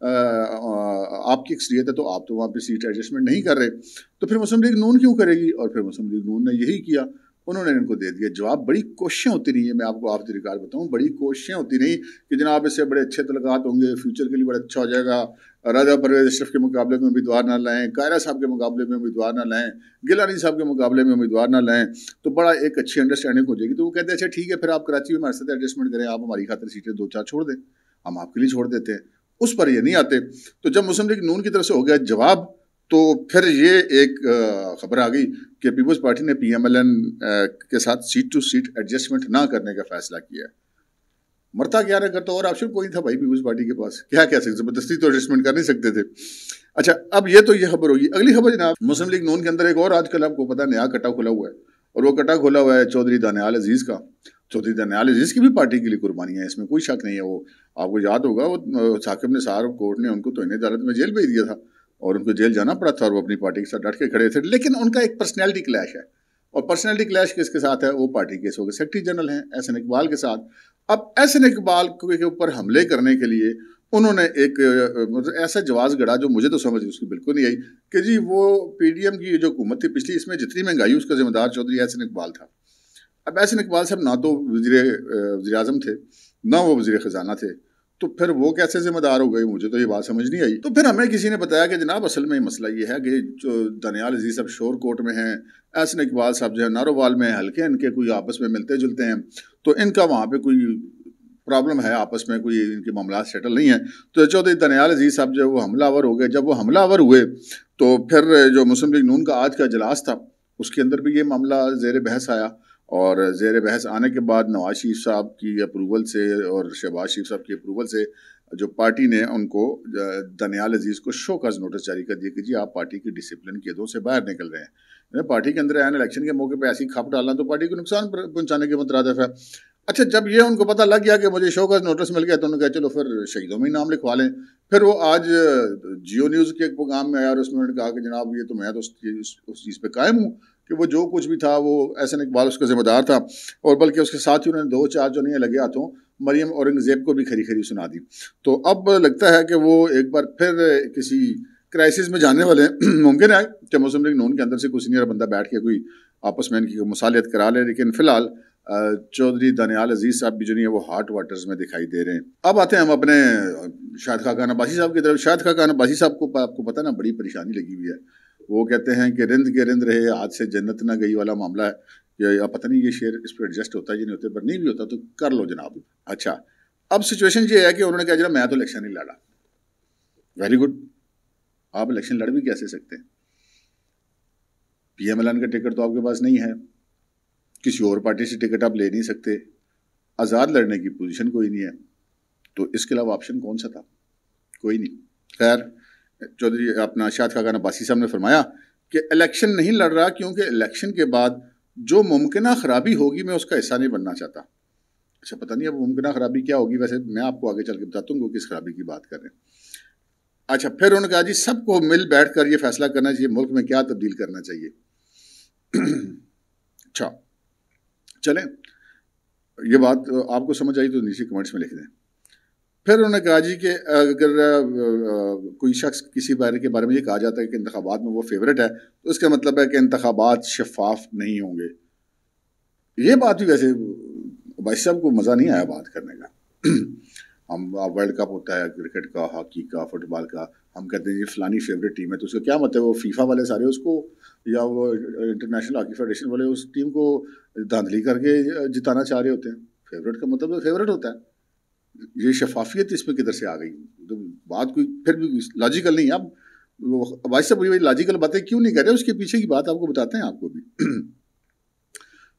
آپ کی اکثریت ہے تو آپ تو وہاں پہ سیٹ ایڈجسٹمنٹ نہیں کر رہے، تو پھر مسلم لیگ نون کیوں کرے گی؟ اور پھر مسلم لیگ نون نے یہی کیا، انہوں نے ان کو دے دیا جواب۔ بڑی کوششیں ہوتی رہی ہیں، میں آپ کو آف دی ریکارڈ بتاؤں، بڑی کوششیں ہوتی رہی کہ جناب اس سے بڑے اچھے تعلقات ہوں گے، فیوچر کے لیے بڑا اچھا ہو جائے گا، راجہ پرویز اشرف کے مقابلے میں امیدوار نہ لائیں، کائرہ صاحب کے مقابلے میں امیدوار نہ لائیں، گیلانی صاحب کے مقابلے میں امیدوار نہ لائیں، تو بڑا ایک اچھی انڈرسٹینڈنگ ہو جائے گی۔ تو وہ کہتے ہیں اچھا ٹھیک ہے، پھر آپ کراچی میں ہمارے ساتھ ایڈجسٹمنٹ کریں، آپ ہماری خاطر سیٹیں 2-4 چھوڑ دیں، ہم آپ کے لیے چھوڑ دیتے ہیں۔ اس پر یہ نہیں آتے۔ تو جب مسلم لیگ نون کی طرف سے ہو گیا جواب، تو پھر یہ ایک خبر آ گئی کہ پیپلز پارٹی نے پی ایم ایل این کے ساتھ سیٹ ٹو سیٹ ایڈجسٹمنٹ نہ کرنے کا فیصلہ کیا ہے۔ مرتا کیا نہ کرتا، اور آپشن کوئی تھا بھائی پیپلز پارٹی کے پاس، کیا کہہ سکتے، زبردستی تو ایڈجسٹمنٹ کر نہیں سکتے تھے۔ اچھا، اب یہ تو یہ خبر ہوگی۔ اگلی خبر جناب، مسلم لیگ نون کے اندر ایک اور آج کل آپ کو پتا نیا کٹا کھلا ہوا ہے، اور وہ کٹا کھلا ہوا ہے چودھری دانیال عزیز کا۔ چودھری دانیال عزیز کی بھی پارٹی کے لیے قربانیاں ہیں، اس میں کوئی شک نہیں ہے۔ وہ آپ کو یاد ہوگا، وہ ثاقب نثار کورٹ نے ان کو توہین عدالت میں جیل بھیج دیا تھا، اور ان کو جیل جانا پڑا تھا، اور وہ اپنی پارٹی کے ساتھ ڈٹ کے کھڑے تھے۔ لیکن ان کا ایک پرسنالٹی کلیش ہے، اور پرسنالٹی کلیش کس کے ساتھ ہے؟ وہ پارٹی کے سیکرٹری جنرل ہیں احسن اقبال کے ساتھ۔ اب احسن اقبال کے اوپر حملے کرنے کے لیے انہوں نے ایک ایسا جواز گڑا جو مجھے تو سمجھ اس کی بالکل نہیں آئی، کہ جی وہ پی ڈی ایم کی جو حکومت تھی پچھلی، اس میں جتنی مہنگائی اس کا ذمہ دار چودھری احسن اقبال تھا۔ اب احسن اقبال صاحب نہ تو وزیر اعظم تھے، نہ وہ وزیر خزانہ تھے، تو پھر وہ کیسے ذمہ دار ہو گئے؟ مجھے تو یہ بات سمجھ نہیں آئی۔ تو پھر ہمیں کسی نے بتایا کہ جناب اصل میں مسئلہ یہ ہے کہ جو دانیال عزیز صاحب شور کوٹ میں ہیں، احسن اقبال صاحب جو ہے نارووال میں، ہلکے ان کے کوئی آپس میں ملتے جلتے ہیں، تو ان کا وہاں پہ کوئی پرابلم ہے، آپس میں کوئی ان کے معاملات سیٹل نہیں ہیں۔ تو چودھری دانیال عزیز صاحب جو وہ حملہ آور ہو گئے۔ جب وہ حملہ آور ہوئے تو پھر جو مسلم لیگ نون کا آج کا اجلاس تھا، اس کے اندر بھی یہ معاملہ زیر بحث آیا، اور زیر بحث آنے کے بعد نواز شریف صاحب کی اپروول سے اور شہباز شریف صاحب کی اپروول سے جو پارٹی نے ان کو دانیال عزیز کو شو کاز نوٹس جاری کر دیا کہ جی آپ پارٹی کی ڈسپلن کی حدوں سے باہر نکل رہے ہیں۔ پارٹی کے اندر الیکشن کے موقع پہ ایسی کھپ ڈالنا تو پارٹی کو نقصان پہنچانے کے مترادف ہے۔ اچھا، جب یہ ان کو پتہ لگ گیا کہ مجھے شو کاز نوٹس مل گیا، تو انہوں نے کہا چلو پھر شہیدوں میں ہی نام لکھوا لیں۔ پھر وہ آج جیو نیوز کے ایک پروگرام میں آیا، اور اس میں انہوں نے کہا کہ جناب یہ تو میں تو اس چیز پہ قائم ہوں کہ وہ جو کچھ بھی تھا وہ احسن اقبال اس کا ذمہ دار تھا، اور بلکہ اس کے ساتھ ہی انہوں نے 2-4 جو نہیں لگے ہاتھوں مریم اورنگزیب کو بھی کھری سنا دی۔ تو اب لگتا ہے کہ وہ ایک بار پھر کسی کرائسس میں جانے والے ہیں۔ ممکن ہے کہ مسلم لیگ نون کے اندر سے کوئی سینئر بندہ بیٹھ کے کوئی آپس میں ان کی مصالحت کرا لے، لیکن فی الحال چودھری دانیال عزیز صاحب بھی جو نہیں ہے وہ ہاٹ واٹرز میں دکھائی دے رہے ہیں۔ اب آتے ہیں ہم اپنے شاہد خاقان عباسی صاحب کی طرف۔ شاہد خاقان عباسی صاحب کو آپ کو پتہ نا بڑی پریشانی لگی ہوئی ہے۔ وہ کہتے ہیں کہ رند کے رند رہے ہاتھ سے جنت نہ گئی والا معاملہ ہے، کہ اب پتہ نہیں یہ شعر اس پہ ایڈجسٹ ہوتا ہے یا نہیں ہوتا، پر نہیں بھی ہوتا تو کر لو جناب۔ اچھا، اب سچویشن یہ ہے کہ انہوں نے کہا جناب میں تو الیکشن نہیں لڑا۔ ویری گڈ، آپ الیکشن لڑ بھی کیسے سکتے ہیں؟ پی ایم ایل این کا ٹکٹ تو آپ کے پاس نہیں ہے، کسی اور پارٹی سے ٹکٹ آپ لے نہیں سکتے، آزاد لڑنے کی پوزیشن کوئی نہیں ہے، تو اس کے علاوہ آپشن کون سا تھا؟ کوئی نہیں۔ خیر، چودھری اپنا شاہد خاقان عباسی صاحب نے فرمایا کہ الیکشن نہیں لڑ رہا کیونکہ الیکشن کے بعد جو ممکنہ خرابی ہوگی میں اس کا حصہ نہیں بننا چاہتا۔ اچھا، پتہ نہیں اب ممکنہ خرابی کیا ہوگی، ویسے میں آپ کو آگے چل کے بتاتا ہوں کہ کس خرابی کی بات کر رہے ہیں۔ اچھا، پھر انہوں نے کہا جی سب کو مل بیٹھ کر یہ فیصلہ کرنا چاہیے ملک میں کیا تبدیل کرنا چاہیے۔ اچھا چلیں، یہ بات آپ کو سمجھ آئی تو نیچے کمنٹس میں لکھ دیں۔ پھر انہوں نے کہا جی کہ اگر کوئی شخص کسی کے بارے میں یہ کہا جاتا ہے کہ انتخابات میں وہ فیورٹ ہے، تو اس کا مطلب ہے کہ انتخابات شفاف نہیں ہوں گے۔ یہ بات بھی ویسے بھائی صاحب کو مزہ نہیں آیا بات کرنے کا۔ ہم ورلڈ کپ ہوتا ہے کرکٹ کا، ہاکی کا، فٹ بال کا، ہم کہتے ہیں یہ فلانی فیوریٹ ٹیم ہے، تو اس کا کیا مطلب ہے وہ فیفا والے سارے اس کو یا وہ انٹرنیشنل ہاکی فیڈریشن والے اس ٹیم کو دھاندلی کر کے جتانا چاہ رہے ہوتے ہیں؟ فیوریٹ کا مطلب فیوریٹ ہوتا ہے۔ یہ شفافیت اس میں کدھر سے آ گئی؟ تو بات کوئی پھر بھی لاجیکل نہیں ہے۔ اب بھائی صاحب وہی لاجیکل باتیں کیوں نہیں کر رہے، اس کے پیچھے کی بات آپ کو بتاتے ہیں آپ کو بھی۔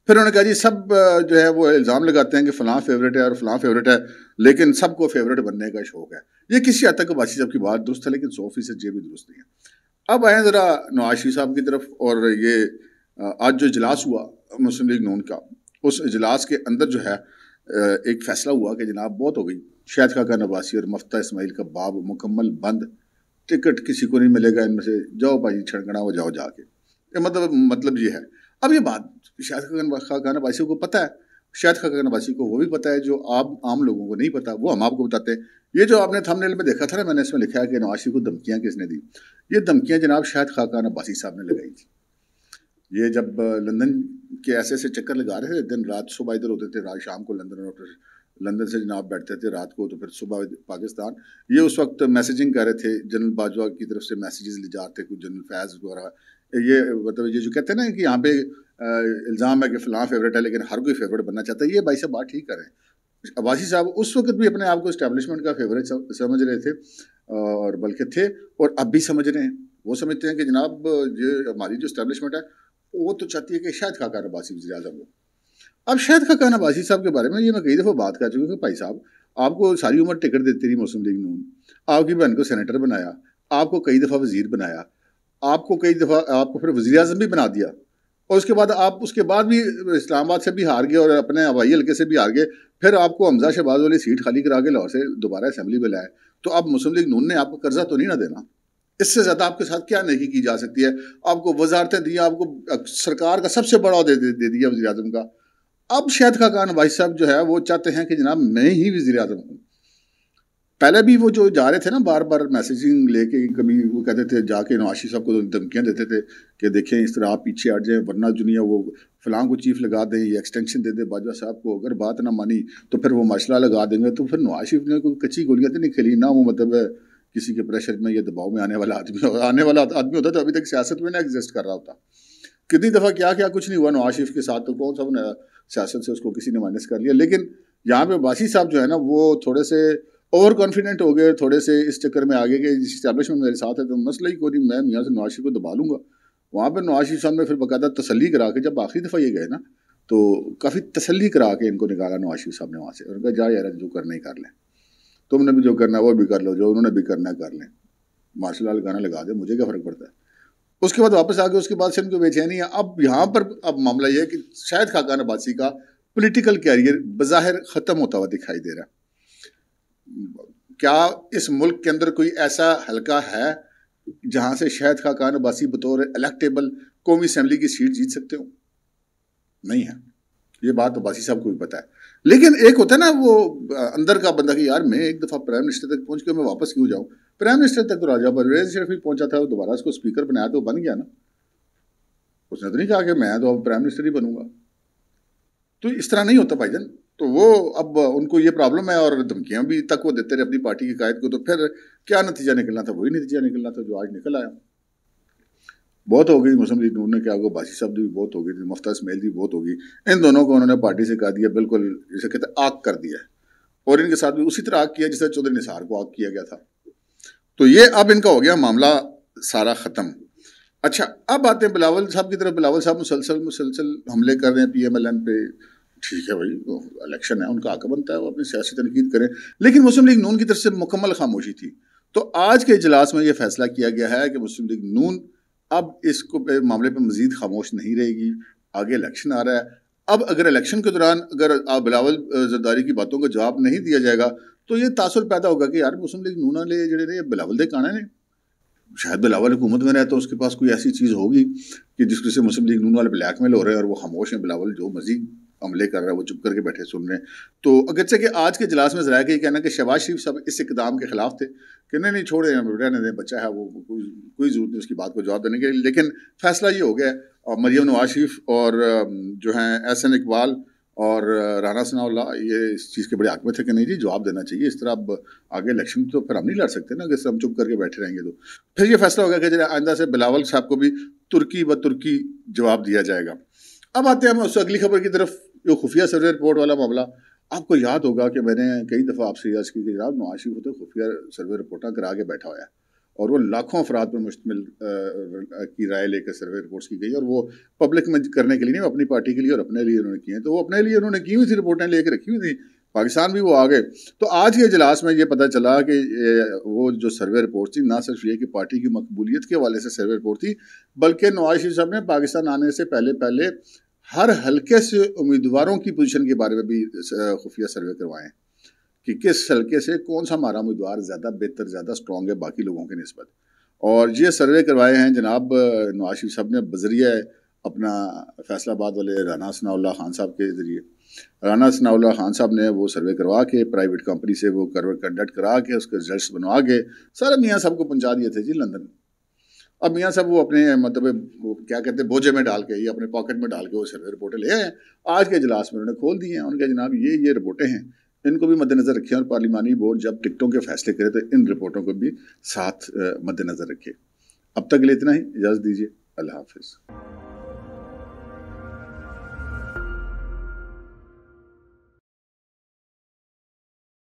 پھر انہوں نے کہا جی سب جو ہے وہ الزام لگاتے ہیں کہ فلاں فیوریٹ ہے اور فلاں فیوریٹ ہے، لیکن سب کو فیوریٹ بننے کا شوق ہے۔ یہ کسی حد تک عباسی صاحب کی بات درست ہے، لیکن 100% یہ بھی درست نہیں ہے۔ اب آئیں ذرا نواز شریف صاحب کی طرف، اور یہ آج جو اجلاس ہوا مسلم لیگ نون کا، اس اجلاس کے اندر جو ہے ایک فیصلہ ہوا کہ جناب بہت ہو گئی، شاہد خاقان عباسی اور مفتہ اسماعیل کا باب مکمل بند، ٹکٹ کسی کو نہیں ملے گا ان میں سے، جاؤ بھائی چھڑکنا ہو جاؤ جا کے۔ مطلب یہ ہے۔ اب یہ بات شاہد خاقان عباسی کو پتہ ہے، شاہد خاقان عباسی کو وہ بھی پتہ ہے جو عام لوگوں کو نہیں پتہ، وہ ہم آپ کو بتاتے ہیں۔ یہ جو آپ نے تھمب نیل میں دیکھا تھا نا، میں نے اس میں لکھا ہے کہ نواز شریف کو دھمکیاں کس نے دی۔ یہ دھمکیاں جناب شاہد خاقان عباسی صاحب نے لگائی تھی۔ یہ جب لندن کے ایسے چکر لگا رہے تھے، دن رات، صبح ادھر ہوتے تھے، رات شام کو لندن، اور پھر لندن سے جناب بیٹھتے تھے رات کو، تو پھر صبح پاکستان۔ یہ اس وقت میسیجنگ کر رہے تھے، جنرل باجوہ کی طرف سے میسیجز لے جاتے، کچھ جنرل فیض وغیرہ۔ یہ مطلب یہ جو کہتے ہیں نا کہ یہاں پہ الزام ہے کہ فلاں فیوریٹ ہے، لیکن ہر کوئی فیوریٹ بننا چاہتا ہے، یہ بھائی صاحب بات ٹھیک کر رہے ہیں۔ عباسی صاحب اس وقت بھی اپنے آپ کو اسٹیبلشمنٹ کا فیوریٹ سمجھ رہے تھے، اور بلکہ تھے، اور اب بھی سمجھ رہے ہیں۔ وہ سمجھتے ہیں کہ جناب یہ ہماری جو اسٹیبلشمنٹ ہے وہ تو چاہتی ہے کہ شاہد خاقان عباسی وزیر اعظم ہو۔ اب شاہد خاقان عباسی صاحب کے بارے میں یہ میں کئی دفعہ بات کر چکا ہوں کہ بھائی صاحب آپ کو ساری عمر ٹکٹ دیتی رہی مسلم لیگ نون، آپ کی بہن کو سینیٹر بنایا، آپ کو کئی دفعہ وزیر بنایا، آپ کو کئی دفعہ آپ کو پھر وزیر اعظم بھی بنا دیا، اور اس کے بعد آپ اس کے بعد بھی اسلام آباد سے بھی ہار گئے اور اپنے ہوائی حلقے سے بھی ہار گئے، پھر آپ کو حمزہ شہباز والی سیٹ خالی کرا کے لاہور سے دوبارہ اسمبلی میں لائے۔ تو اب مسلم لیگ نون نے آپ کو قرضہ تو نہیں نہ دینا؟ اس سے زیادہ آپ کے ساتھ کیا نیکی کی جا سکتی ہے؟ آپ کو وزارتیں دی، آپ کو سرکار کا سب سے بڑا عہدہ دے دیا وزیر اعظم کا۔ اب شاہد خاقان عباسی صاحب جو ہے وہ چاہتے ہیں کہ جناب میں ہی وزیر اعظم ہوں۔ پہلے بھی وہ جو جا رہے تھے نا بار بار میسیجنگ لے کے، کبھی وہ کہتے تھے جا کے نواز شریف صاحب کو دھمکیاں دیتے تھے کہ دیکھیں اس طرح آپ پیچھے ہٹ جائیں، ورنہ دنیا وہ فلاں کو چیف لگا دیں، یہ ایکسٹینشن دے دیں باجوہ صاحب کو، اگر بات نہ مانی تو پھر وہ ماشلہ لگا دیں گے۔ تو پھر نواز شریف نے کوئی کچی گولیاں تو نہیں کھیلی نہ، وہ مطلب کسی کے پریشر میں یا دباؤ میں آنے والا آدمی ہوتا تو ابھی تک سیاست میں نہ ایگزسٹ کر رہا ہوتا۔ کتنی دفعہ کیا کچھ نہیں ہوا نواز شریف کے ساتھ، تو کون سا سیاست سے اس کو کسی نے مائنس کر لیا۔ لیکن یہاں پہ عباسی صاحب جو ہے نا وہ تھوڑے سے اوور کانفیڈنٹ ہو گئے، تھوڑے سے اس چکر میں آگے کہ اسٹیبلشمنٹ میرے ساتھ ہے تو مسئلہ ہی کوئی نہیں، میں میاں سے نواز شریف کو دبا لوں گا۔ وہاں پہ نواز شریف صاحب نے پھر باقاعدہ تسلی کرا کے، جب آخری دفعہ یہ گئے نا تو کافی تسلی کرا کے ان کو نکالا نواز شریف صاحب نے وہاں سے، اور کہا جا یار جو کرنا ہی کر لیں، تم نے بھی جو کرنا ہے وہ بھی کر لو، جو انہوں نے بھی کرنا ہے کر لیں، مارشل آرٹ گانا لگا دیں، مجھے کیا فرق پڑتا ہے۔ اس کے بعد واپس آ کے اس کے بعد سے ان کو بے چینی ہے۔ اب یہاں پر اب معاملہ یہ ہے کہ شاہد خاقان عباسی کا پولیٹیکل کیریئر بظاہر ختم ہوتا ہوا دکھائی دے رہا ہے۔ کیا اس ملک کے اندر کوئی ایسا حلقہ ہے جہاں سے شاہد خاقان عباسی بطور الیکٹیبل قومی اسمبلی کی سیٹ جیت سکتے ہو؟ نہیں ہے، یہ بات عباسی صاحب کو بھی پتہ ہے۔ لیکن ایک ہوتا ہے نا وہ اندر کا بندہ کہ یار میں ایک دفعہ پرائم منسٹر تک پہنچ کے میں واپس کیوں جاؤں؟ پرائم منسٹر تک تو راجہ پرویز شریف پہنچا تھا، وہ دوبارہ اس کو اسپیکر بنایا تو بن گیا نا۔ اس نے تو نہیں کہا کہ میں تو اب پرائم منسٹر ہی بنوں گا۔ تو اس طرح نہیں ہوتا بھائی جان۔ تو وہ اب ان کو یہ پرابلم ہے، اور دھمکیاں بھی تک وہ دیتے رہے اپنی پارٹی کی قائد کو، تو پھر کیا نتیجہ نکلنا تھا؟ وہی نتیجہ نکلنا تھا جو آج نکل آیا۔ بہت ہو گئی مسلم لیگ نون نے، کیا ہوگا باسی صاحب بھی بہت ہو گئی، مفتہ اسماعیل بھی بہت ہوگی، ان دونوں کو انہوں نے پارٹی سے کہا دیا، بالکل جسے کہتے ہیں آگ کر دیا ہے، اور ان کے ساتھ بھی اسی طرح آگ کیا جس طرح چودھری نثار کو آگ کیا گیا تھا۔ تو یہ اب ان کا ہو گیا معاملہ سارا ختم۔ اچھا اب آتے ہیں بلاول صاحب کی طرف۔ بلاول صاحب مسلسل حملے کر رہے ہیں پی ایم ایل این پہ، ٹھیک ہے بھائی، الیکشن ہے، ان کا حق بنتا ہے وہ اپنی سیاسی تنقید کریں، لیکن مسلم لیگ نون کی طرف سے مکمل خاموشی تھی۔ تو آج کے اجلاس میں یہ فیصلہ کیا گیا ہے کہ مسلم لیگ نون اب اس کو معاملے پہ مزید خاموش نہیں رہے گی۔ آگے الیکشن آ رہا ہے، اب اگر الیکشن کے دوران اگر بلاول زرداری کی باتوں کا جواب نہیں دیا جائے گا تو یہ تاثر پیدا ہوگا کہ یار مسلم لیگ نون والے جڑے نے بلاول دے کانے نے، شاید بلاول حکومت میں رہے تو اس کے پاس کوئی ایسی چیز ہوگی کہ جس سے مسلم لیگ نون والے بلیک میل ہو رہے ہیں اور وہ خاموش ہیں، بلاول جو مزید عملے کر رہا ہے وہ چپ کر کے بیٹھے سن رہے ہیں۔ تو اگرچہ کہ آج کے اجلاس میں ذرائع کا یہ کہنا کہ شہباز شریف صاحب اس اقدام کے خلاف تھے کہ نہیں چھوڑے رہنے دیں، بچہ ہے وہ، کوئی ضرورت نہیں اس کی بات کو جواب دینے کے، لیکن فیصلہ یہ ہو گیا اور مریم نواز شریف اور جو ہیں احسن اقبال اور رانا ثناء اللہ یہ اس چیز کے بڑے حق میں تھے کہ نہیں جی جواب دینا چاہیے، اس طرح اب آگے الیکشن تو پھر ہم نہیں لڑ سکتے نا، اگر ہم چپ کر کے بیٹھے رہیں گے تو پھر یہ فیصلہ ہوگا کہ آئندہ سے بلاول صاحب کو بھی ترکی ب ترکی جواب دیا جائے گا۔ اب آتے ہیں ہم اس اگلی خبر کی طرف، جو خفیہ سروے رپورٹ والا معاملہ۔ آپ کو یاد ہوگا کہ میں نے کئی دفعہ آپ سے عرض کی کہ جناب نواز شریف ہوتے خفیہ سروے رپورٹاں کرا کے بیٹھا ہوا ہے، اور وہ لاکھوں افراد پر مشتمل کی رائے لے کر سروے رپورٹس کی گئی، اور وہ پبلک میں کرنے کے لیے نہیں، اپنی پارٹی کے لیے اور اپنے لیے انہوں نے کیے ہیں، تو وہ اپنے لیے انہوں نے کی ہوئی تھی، رپورٹیں لے کے رکھی ہوئی تھی، پاکستان بھی وہ آ گئے۔ تو آج کے اجلاس میں یہ پتہ چلا کہ وہ جو سروے رپورٹ تھی نہ صرف یہ کہ پارٹی کی مقبولیت کے حوالے سے سروے رپورٹ تھی، بلکہ نواز شریف صاحب نے پاکستان آنے سے پہلے ہر حلقے سے امیدواروں کی پوزیشن کے بارے میں بھی خفیہ سروے کروائے ہیں کہ کس حلقے سے کون سا ہمارا امیدوار زیادہ بہتر، زیادہ اسٹرانگ ہے باقی لوگوں کے نسبت، اور یہ سروے کروائے ہیں جناب نواز شریف صاحب نے بذریعہ اپنا فیصلہ آباد والے رانا ثناء اللہ خان صاحب کے ذریعے۔ رانا ثناء اللہ خان صاحب نے وہ سروے کروا کے پرائیویٹ کمپنی سے وہ کنڈکٹ کرا کے اس کے رزلٹس بنوا کے سارا میاں صاحب کو پہنچا دیے تھے جی لندن. اب میاں صاحب وہ اپنے مطلب وہ کیا کہتے ہیں بوجھے میں ڈال کے یا اپنے پاکٹ میں ڈال کے وہ سروے رپورٹیں لے آئے. آج کے اجلاس میں انہوں نے کھول دی ہیں. ان کے جناب یہ رپورٹیں ہیں, ان کو بھی مد نظر رکھیں, اور پارلیمانی بورڈ جب ٹکٹوں کے فیصلے کرے تو ان رپورٹوں کو بھی ساتھ مد نظر رکھے. اب تک کے لیے اتنا ہی, اجازت دیجیے, اللہ حافظ.